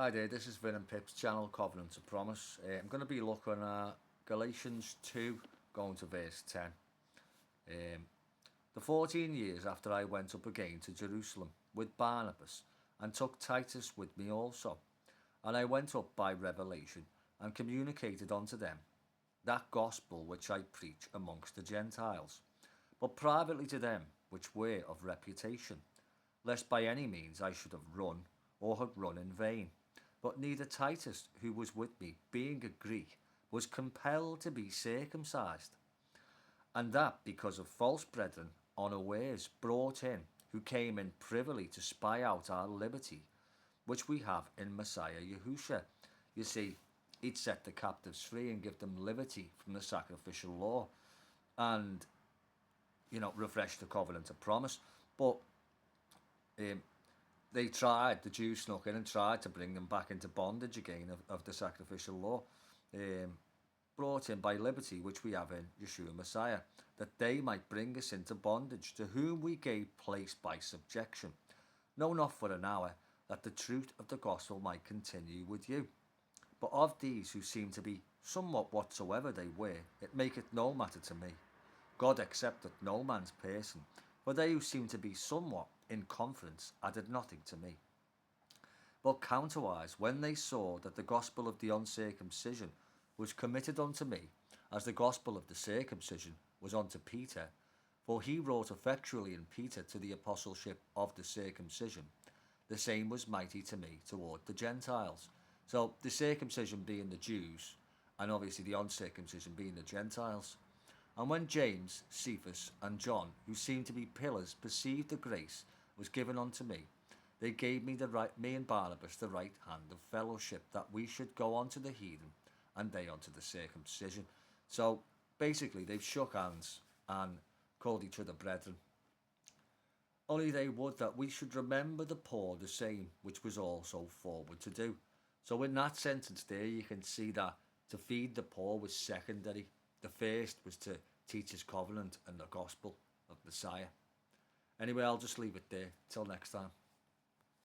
Hi there, this is Vin and Pip's channel, Covenant of Promise. I'm going to be looking at Galatians 2, going to verse 10. The 14 years after I went up again to Jerusalem with Barnabas, and took Titus with me also, and I went up by revelation, and communicated unto them that gospel which I preach amongst the Gentiles, but privately to them which were of reputation, lest by any means I should have run, or had run in vain. But neither Titus, who was with me, being a Greek, was compelled to be circumcised, and that because of false brethren unawares brought in, who came in privily to spy out our liberty, which we have in Messiah Yahusha. You see, he'd set the captives free and give them liberty from the sacrificial law, and refresh the covenant of promise. But um, the Jews snuck in and tried to bring them back into bondage again of the sacrificial law, brought in by liberty which we have in Yeshua Messiah, that they might bring us into bondage, to whom we gave place by subjection, no, not for an hour, that the truth of the gospel might continue with you. But of these who seem to be somewhat whatsoever they were, it maketh no matter to me. God accepteth no man's person, for they who seem to be somewhat in confidence added nothing to me. But counterwise, when they saw that the gospel of the uncircumcision was committed unto me, as the gospel of the circumcision was unto Peter, for he wrought effectually in Peter to the apostleship of the circumcision, the same was mighty to me toward the Gentiles. So the circumcision being the Jews, and obviously the uncircumcision being the Gentiles. And when James, Cephas, and John, who seemed to be pillars, perceived the grace was given unto me, they gave me and Barnabas the right hand of fellowship, that we should go unto the heathen, and they unto the circumcision. So basically, they've shook hands and called each other brethren. Only they would that we should remember the poor the same, which was also forward to do. So in that sentence there, you can see that to feed the poor was secondary. The first was to teach his covenant and the gospel of Messiah. Anyway, I'll just leave it there. Till next time.